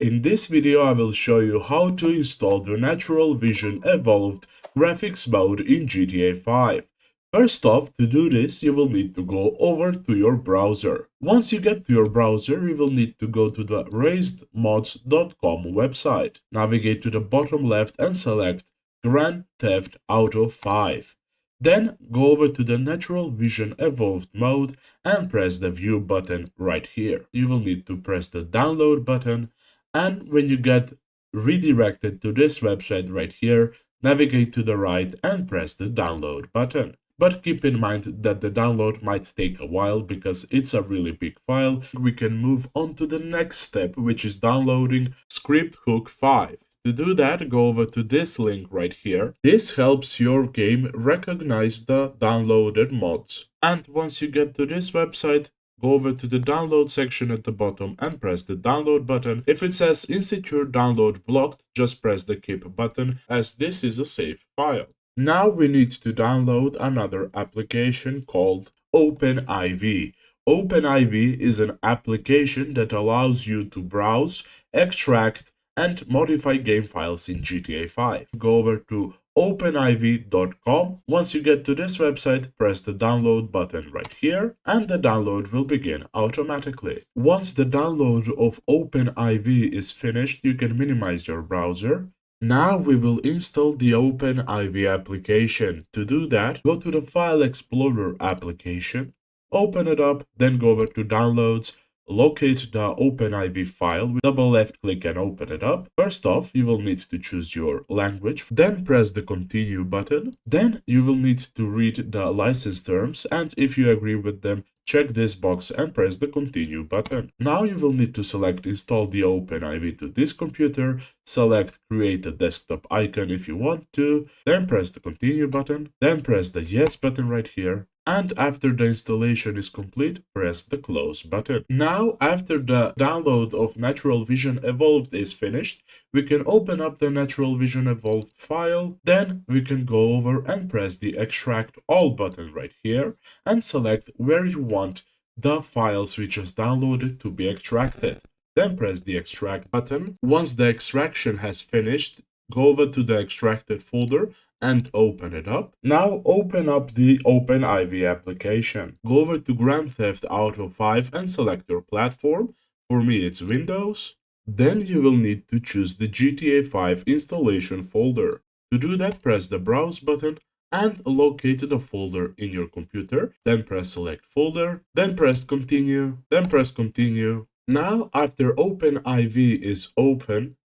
In this video I will show you how to install the Natural Vision Evolved graphics mode in GTA 5. First off, to do this you will need to go over to your browser. Once you get to your browser, you will need to go to the raisedmods.com website. Navigate to the bottom left and select Grand Theft Auto 5. Then go over to the Natural Vision Evolved mode and press the View button right here. You will need to press the Download button, and when you get redirected to this website right here, navigate to the right and press the Download button. But keep in mind that the download might take a while because it's a really big file. We can move on to the next step, which is downloading Scripthook 5. To do that, go over to this link right here. This helps your game recognize the downloaded mods. And once you get to this website, go over to the download section at the bottom and press the download button. If it says insecure download blocked, just press the keep button, as this is a safe file. Now we need to download another application called OpenIV. OpenIV is an application that allows you to browse, extract, and modify game files in GTA 5. Go over to OpenIV.com. Once you get to this website, press the download button right here, and the download will begin automatically. Once the download of OpenIV is finished, you can minimize your browser. Now we will install the OpenIV application. To do that, go to the File Explorer application, open it up, then go over to Downloads, locate the OpenIV file, with double left click and open it up. First off, you will need to choose your language, then press the continue button. Then you will need to read the license terms, and if you agree with them, check this box and press the continue button. Now you will need to select install the OpenIV to this computer, select create a desktop icon if you want to, then press the continue button, then press the yes button right here. And after the installation is complete, press the close button. Now, after the download of Natural Vision Evolved is finished, we can open up the Natural Vision Evolved file. Then we can go over and press the extract all button right here and select where you want the files we just downloaded to be extracted. Then press the extract button. Once the extraction has finished, go over to the extracted folder and open it up. Now open up the OpenIV application. Go over to Grand Theft Auto 5 and select your platform. For me it's Windows. Then you will need to choose the GTA 5 installation folder. To do that, press the Browse button and locate the folder in your computer. Then press Select Folder, then press Continue, then press Continue. Now after OpenIV is open,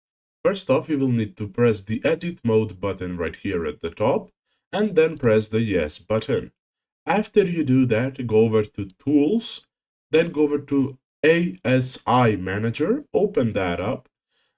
first off, you will need to press the Edit Mode button right here at the top, and then press the Yes button. After you do that, go over to Tools, then go over to ASI Manager, open that up,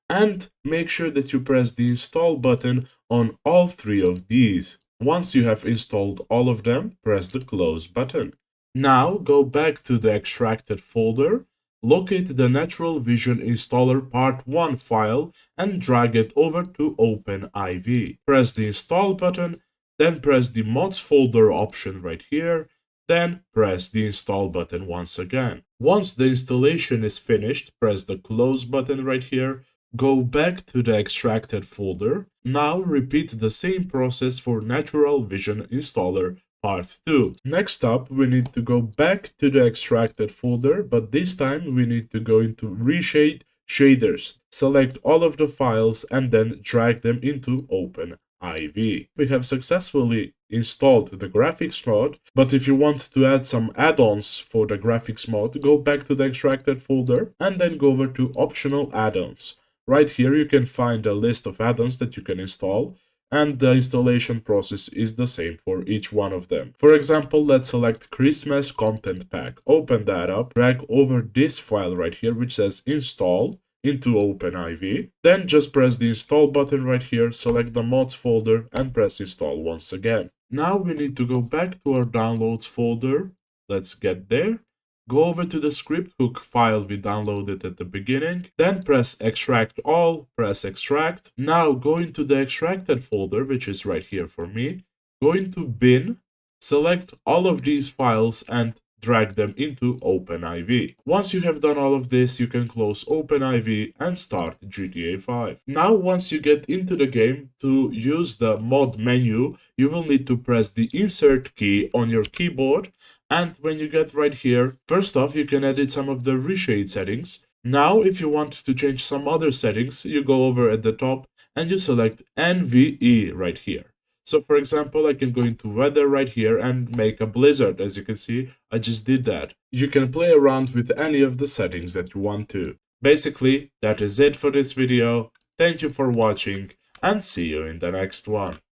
and make sure that you press the Install button on all three of these. Once you have installed all of them, press the Close button. Now go back to the extracted folder, locate the Natural Vision Installer Part 1 file and drag it over to OpenIV. Press the Install button, then press the Mods folder option right here, then press the Install button once again. Once the installation is finished, press the Close button right here, go back to the extracted folder. Now repeat the same process for Natural Vision Installer Part 2. Next up, we need to go back to the extracted folder, but this time we need to go into Reshade Shaders. Select all of the files and then drag them into OpenIV. We have successfully installed the graphics mod, but if you want to add some add-ons for the graphics mod, go back to the extracted folder and then go over to Optional Add-ons. Right here you can find a list of add-ons that you can install, and the installation process is the same for each one of them. For example, let's select Christmas Content Pack. Open that up, drag over this file right here which says Install into OpenIV. Then just press the Install button right here, select the Mods folder and press Install once again. Now we need to go back to our Downloads folder. Let's get there. Go over to the Scripthook file we downloaded at the beginning, then press Extract All, press Extract. Now go into the extracted folder, which is right here for me. Go into Bin, select all of these files and drag them into OpenIV. Once you have done all of this, you can close OpenIV and start GTA 5. Now, once you get into the game, to use the mod menu, you will need to press the insert key on your keyboard. And when you get right here, first off, you can edit some of the reshade settings. Now, if you want to change some other settings, you go over at the top and you select NVE right here. So for example, I can go into weather right here and make a blizzard. As you can see, I just did that. You can play around with any of the settings that you want to. Basically, that is it for this video. Thank you for watching and see you in the next one.